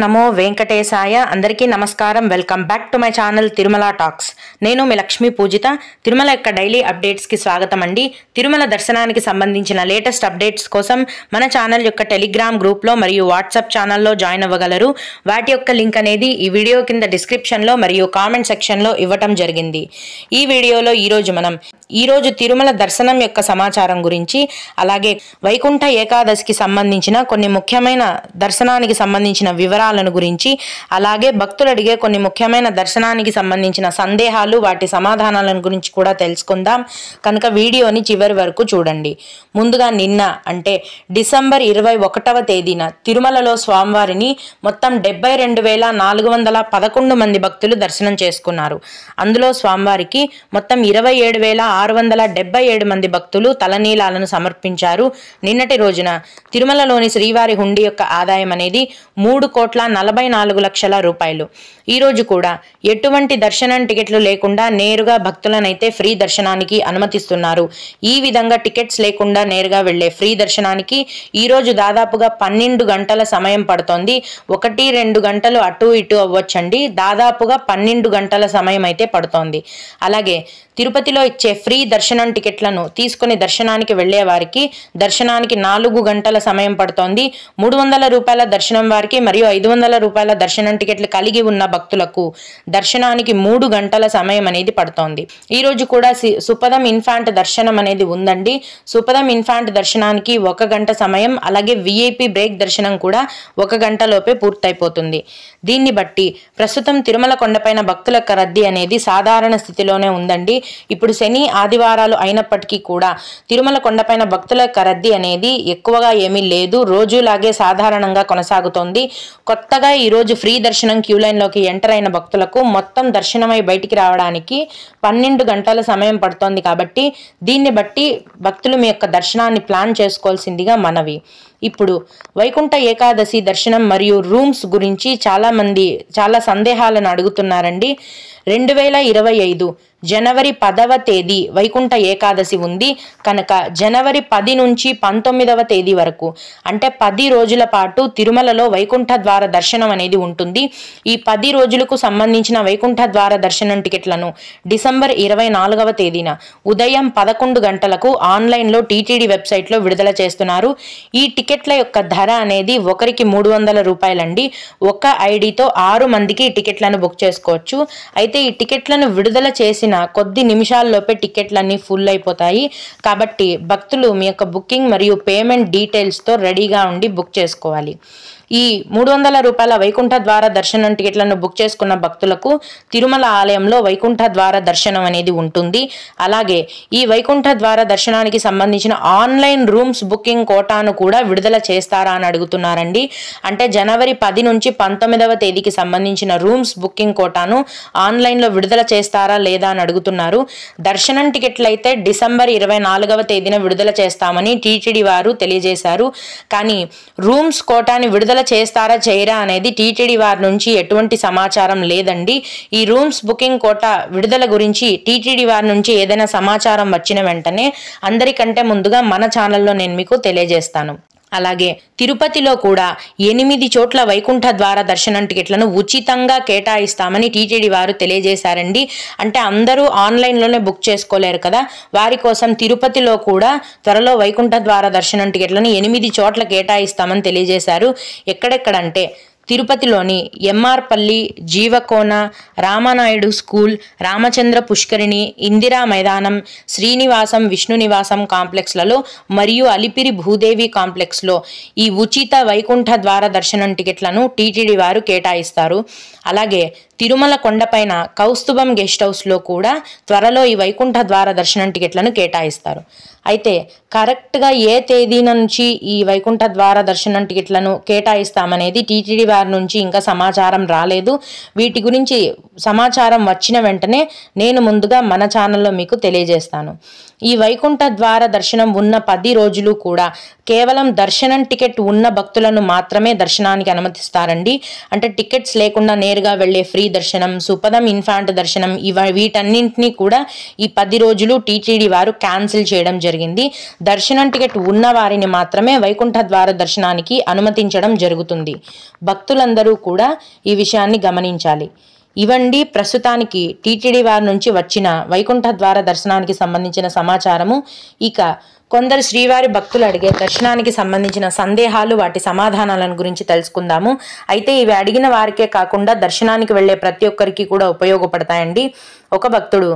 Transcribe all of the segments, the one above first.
నమో వెంకటేశాయ. అందరికీ నమస్కారం. Welcome back to my channel Tirumala talks. నేను మీ లక్ష్మీ పూజిత. తిరుమల యొక్క డైలీ అప్డేట్స్కి స్వాగతం అండి. తిరుమల దర్శనానికి సంబంధించిన లేటెస్ట్ అప్డేట్స్ కోసం మన ఛానల్ యొక్క టెలిగ్రామ్ గ్రూప్లో మరియు వాట్సాప్ ఛానల్లో జాయిన్ అవ్వగలరు. వాటి యొక్క లింక్ అనేది ఈ వీడియో కింద డిస్క్రిప్షన్లో మరియు కామెంట్ సెక్షన్లో ఇవ్వటం జరిగింది. ఈ వీడియోలో ఈరోజు తిరుమల దర్శనం యొక్క సమాచారం గురించి, అలాగే వైకుంఠ ఏకాదశికి సంబంధించిన కొన్ని ముఖ్యమైన దర్శనానికి సంబంధించిన వివరాలను గురించి, అలాగే భక్తులు అడిగే కొన్ని ముఖ్యమైన దర్శనానికి సంబంధించిన సందేహాలు, వాటి సమాధానాలను గురించి కూడా తెలుసుకుందాం. కనుక వీడియోని చివరి వరకు చూడండి. ముందుగా నిన్న అంటే డిసెంబర్ 21వ తేదీన తిరుమలలో స్వామివారిని మొత్తం 72,411 మంది భక్తులు దర్శనం చేసుకున్నారు. అందులో స్వామివారికి మొత్తం 27,677 మంది భక్తులు తలనీలాలను సమర్పించారు. నిన్నటి రోజున తిరుమలలోని శ్రీవారి హుండీ యొక్క ఆదాయం అనేది 3,44,00,000 రూపాయలు. ఈ రోజు కూడా ఎటువంటి దర్శనం టికెట్లు లేకుండా నేరుగా భక్తులనైతే ఫ్రీ దర్శనానికి అనుమతిస్తున్నారు. ఈ విధంగా టికెట్స్ లేకుండా నేరుగా వెళ్లే ఫ్రీ దర్శనానికి ఈ రోజు దాదాపుగా 12 గంటల సమయం పడుతోంది. 1-2 గంటలు అటు ఇటు అవ్వచ్చండి. దాదాపుగా 12 గంటల సమయం అయితే పడుతోంది. అలాగే తిరుపతిలో ఇచ్చే ఫ్రీ దర్శనం టికెట్లను తీసుకుని దర్శనానికి వెళ్లే వారికి దర్శనానికి 4 గంటల సమయం పడుతోంది. 300 రూపాయల దర్శనం వారికి మరియు 500 రూపాయల దర్శనం టికెట్లు కలిగి ఉన్న భక్తులకు దర్శనానికి 3 గంటల సమయం అనేది పడుతోంది. ఈ రోజు కూడా సుపదం ఇన్ఫాంట్ దర్శనం అనేది ఉందండి. సుపదం ఇన్ఫాంట్ దర్శనానికి 1 గంట సమయం, అలాగే విఐపి బ్రేక్ దర్శనం కూడా 1 గంట లోపే పూర్తయిపోతుంది. దీన్ని బట్టి ప్రస్తుతం తిరుమల కొండపైన భక్తుల రద్దీ అనేది సాధారణ స్థితిలోనే ఉందండి. ఇప్పుడు శని ఆదివారాలు అయినప్పటికీ కూడా తిరుమల కొండపైన భక్తుల రద్దీ అనేది ఎక్కువగా ఏమీ లేదు. రోజులాగే సాధారణంగా కొనసాగుతోంది. కొత్తగా ఈ రోజు ఫ్రీ దర్శనం క్యూ లైన్ లోకి ఎంటర్ అయిన భక్తులకు మొత్తం దర్శనమై బయటికి రావడానికి 12 గంటల సమయం పడుతోంది. కాబట్టి దీన్ని బట్టి భక్తులు మీ యొక్క దర్శనాన్ని ప్లాన్ చేసుకోవాల్సిందిగా మనవి. ఇప్పుడు వైకుంఠ ఏకాదశి దర్శనం మరియు రూమ్స్ గురించి చాలా సందేహాలను అడుగుతున్నారండి. 2025 జనవరి 10వ తేదీ వైకుంఠ ఏకాదశి ఉంది కనుక జనవరి 10 నుంచి 19వ తేదీ వరకు అంటే 10 రోజుల పాటు తిరుమలలో వైకుంఠ ద్వార దర్శనం అనేది ఉంటుంది. ఈ 10 రోజులకు సంబంధించిన వైకుంఠ ద్వార దర్శనం టికెట్లను డిసెంబర్ 24వ తేదీన ఉదయం 11 గంటలకు ఆన్లైన్లో టీటీడీ వెబ్సైట్లో విడుదల చేస్తున్నారు. ఈ టికెట్ల యొక్క ధర అనేది ఒకరికి 300 రూపాయలండి. ఒక ఐడితో 6 మందికి టికెట్లను బుక్ చేసుకోవచ్చు. అయితే ఈ టికెట్లను విడుదల చేసిన కొద్ది నిమిషాల్లోపే టికెట్లన్నీ ఫుల్ అయిపోతాయి. కాబట్టి భక్తులు మీ యొక్క బుకింగ్ మరియు పేమెంట్ డీటెయిల్స్తో రెడీగా ఉండి బుక్ చేసుకోవాలి. ఈ 300 రూపాయల వైకుంఠ ద్వార దర్శనం టికెట్లను బుక్ చేసుకున్న భక్తులకు తిరుమల ఆలయంలో వైకుంఠ ద్వార దర్శనం అనేది ఉంటుంది. అలాగే ఈ వైకుంఠ ద్వార దర్శనానికి సంబంధించిన ఆన్లైన్ రూమ్స్ బుకింగ్ కోటాను కూడా విడుదల చేస్తారా అని అడుగుతున్నారండి. అంటే జనవరి 10 నుంచి 19వ తేదీకి సంబంధించిన రూమ్స్ బుకింగ్ కోటాను ఆన్లైన్లో విడుదల చేస్తారా లేదా అని అడుగుతున్నారు. దర్శనం టికెట్లు అయితే డిసెంబర్ 24వ తేదీన విడుదల చేస్తామని టీటీడీ వారు తెలియజేశారు. కానీ రూమ్స్ కోటాని విడుదల చేస్తారా చేయరా అనేది టీటీడీ వారి నుంచి ఎటువంటి సమాచారం లేదండి. ఈ రూమ్స్ బుకింగ్ కోటా విడుదల గురించి టీటీడీ వారి నుంచి ఏదైనా సమాచారం వచ్చిన వెంటనే అందరికంటే ముందుగా మన ఛానల్లో నేను మీకు తెలియజేస్తాను. అలాగే తిరుపతిలో కూడా 8 చోట్ల వైకుంఠ ద్వార దర్శనం టికెట్లను ఉచితంగా కేటాయిస్తామని టీటీడీ వారు తెలియజేశారండి. అంటే అందరూ ఆన్లైన్లోనే బుక్ చేసుకోలేరు కదా, వారి కోసం తిరుపతిలో కూడా త్వరలో వైకుంఠ ద్వార దర్శనం టికెట్లను 8 చోట్ల కేటాయిస్తామని తెలియజేశారు. ఎక్కడెక్కడంటే తిరుపతిలోని ఎంఆర్పల్లి, జీవకోన, రామానాయుడు స్కూల్, రామచంద్ర పుష్కరిణి, ఇందిరా మైదానం, శ్రీనివాసం, విష్ణు నివాసం కాంప్లెక్స్లలో మరియు అలిపిరి భూదేవి కాంప్లెక్స్లో ఈ ఉచిత వైకుంఠ ద్వార దర్శనం టికెట్లను టీటీడీ వారు కేటాయిస్తారు. అలాగే తిరుమల కొండపైన కౌస్తుభం గెస్ట్ హౌస్లో కూడా త్వరలో ఈ వైకుంఠ ద్వార దర్శనం టికెట్లను కేటాయిస్తారు. అయితే కరెక్ట్గా ఏ తేదీ నుంచి ఈ వైకుంఠ ద్వార దర్శనం టికెట్లను కేటాయిస్తామనేది టీటీడీ వారి నుంచి ఇంకా సమాచారం రాలేదు. వీటి గురించి సమాచారం వచ్చిన వెంటనే నేను ముందుగా మన ఛానల్లో మీకు తెలియజేస్తాను. ఈ వైకుంఠ ద్వార దర్శనం ఉన్న 10 రోజులు కూడా కేవలం దర్శనం టికెట్ ఉన్న భక్తులను మాత్రమే దర్శనానికి అనుమతిస్తారండి. అంటే టికెట్స్ లేకుండా నేరుగా వెళ్లే ఫ్రీ దర్శనం, సుపదం ఇన్ఫాంట్ దర్శనం వీటన్నింటినీ కూడా ఈ 10 రోజులు టీటీడీ వారు క్యాన్సిల్ చేయడం జరిగింది. దర్శనం టికెట్ ఉన్న వారిని మాత్రమే వైకుంఠ ద్వార దర్శనానికి అనుమతించడం జరుగుతుంది. భక్తులందరూ కూడా ఈ విషయాన్ని గమనించాలి. ఇవండి ప్రస్తుతానికి టీటీడీ వారి నుంచి వచ్చిన వైకుంఠ ద్వార దర్శనానికి సంబంధించిన సమాచారము. ఇక కొందరు శ్రీవారి భక్తులు అడిగే దర్శనానికి సంబంధించిన సందేహాలు, వాటి సమాధానాలను గురించి తెలుసుకుందాము. అయితే ఇవి అడిగిన వారికే కాకుండా దర్శనానికి వెళ్లే ప్రతి ఒక్కరికి కూడా ఉపయోగపడతాయండి. ఒక భక్తుడు,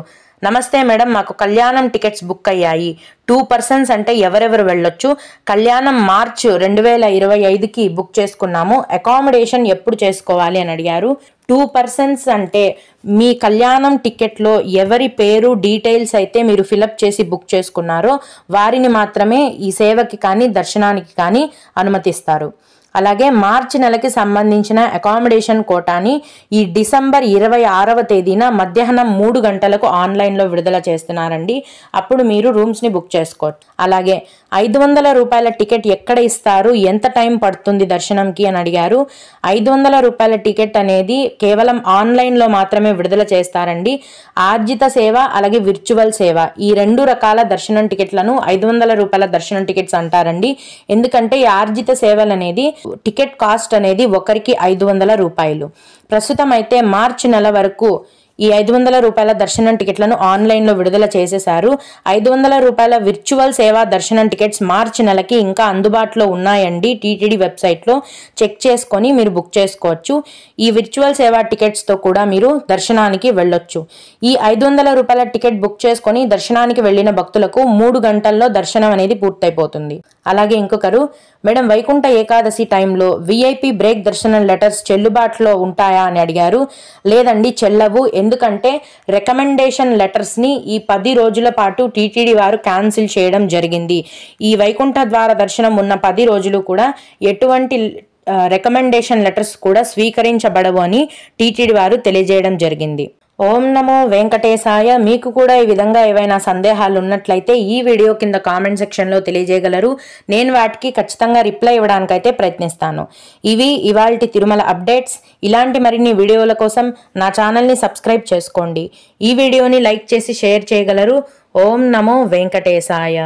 నమస్తే మేడం, మాకు కళ్యాణం టికెట్స్ బుక్ అయ్యాయి. 2 persons అంటే ఎవరెవరు వెళ్ళొచ్చు? కళ్యాణం మార్చ్ 2025కి బుక్ చేసుకున్నాము. అకామిడేషన్ ఎప్పుడు చేసుకోవాలి అని అడిగారు. 2 persons అంటే మీ కళ్యాణం టికెట్లో ఎవరి పేరు డీటెయిల్స్ అయితే మీరు ఫిలప్ చేసి బుక్ చేసుకున్నారో వారిని మాత్రమే ఈ సేవకి కానీ దర్శనానికి కానీ అనుమతిస్తారు. అలాగే మార్చి నెలకి సంబంధించిన అకామిడేషన్ కోటాని ఈ డిసెంబర్ 26వ తేదీన మధ్యాహ్నం 3 గంటలకు ఆన్లైన్లో విడుదల చేస్తున్నారండి. అప్పుడు మీరు రూమ్స్ని బుక్ చేసుకోవచ్చు. అలాగే 500 రూపాయల టికెట్ ఎక్కడ ఇస్తారు, ఎంత టైం పడుతుంది దర్శనంకి అని అడిగారు. 500 రూపాయల టికెట్ అనేది కేవలం ఆన్లైన్లో మాత్రమే విడుదల చేస్తారండి. ఆర్జిత సేవ అలాగే విర్చువల్ సేవ ఈ 2 రకాల దర్శనం టికెట్లను 500 రూపాయల దర్శనం టికెట్స్ అంటారండి. ఎందుకంటే ఈ ఆర్జిత సేవలు అనేది టికెట్ కాస్ట్ అనేది ఒకరికి 500 రూపాయలు. ప్రస్తుతం అయితే మార్చి నెల వరకు ఈ 500 రూపాయల దర్శనం టికెట్లను ఆన్లైన్లో విడుదల చేసేశారు. 500 రూపాయల విర్చువల్ సేవా దర్శనం టికెట్స్ మార్చి నెలకి ఇంకా అందుబాటులో ఉన్నాయండి. టీటీడీ వెబ్సైట్లో చెక్ చేసుకొని మీరు బుక్ చేసుకోవచ్చు. ఈ విర్చువల్ సేవా టికెట్స్తో కూడా మీరు దర్శనానికి వెళ్ళొచ్చు. ఈ 500 రూపాయల టికెట్ బుక్ చేసుకొని దర్శనానికి వెళ్ళిన భక్తులకు 3 గంటల్లో దర్శనం అనేది పూర్తయిపోతుంది. అలాగే ఇంకొకరు, మేడం వైకుంఠ ఏకాదశి టైంలో విఐపి బ్రేక్ దర్శనం లెటర్స్ చెల్లుబాటులో ఉంటాయా అని అడిగారు. లేదండి, చెల్లవు. ఎందుకంటే రికమెండేషన్ లెటర్స్ని ఈ 10 రోజుల పాటు టీటీడీ వారు క్యాన్సిల్ చేయడం జరిగింది. ఈ వైకుంఠ ద్వార దర్శనం ఉన్న 10 రోజులు కూడా ఎటువంటి రికమెండేషన్ లెటర్స్ కూడా స్వీకరించబడవు అని టీటీడీ వారు తెలియజేయడం జరిగింది. ఓం నమో వెంకటేశాయ. మీకు కూడా ఈ విధంగా ఏవైనా సందేహాలు ఉన్నట్లయితే ఈ వీడియో కింద కామెంట్ సెక్షన్లో తెలియజేయగలరు. నేను వాటికి ఖచ్చితంగా రిప్లై ఇవ్వడానికైతే ప్రయత్నిస్తాను. ఇవి ఇవాల్టి తిరుమల అప్డేట్స్. ఇలాంటి మరిన్ని వీడియోల కోసం నా ఛానల్ని సబ్స్క్రైబ్ చేసుకోండి. ఈ వీడియోని లైక్ చేసి షేర్ చేయగలరు. ఓం నమో వెంకటేశాయ.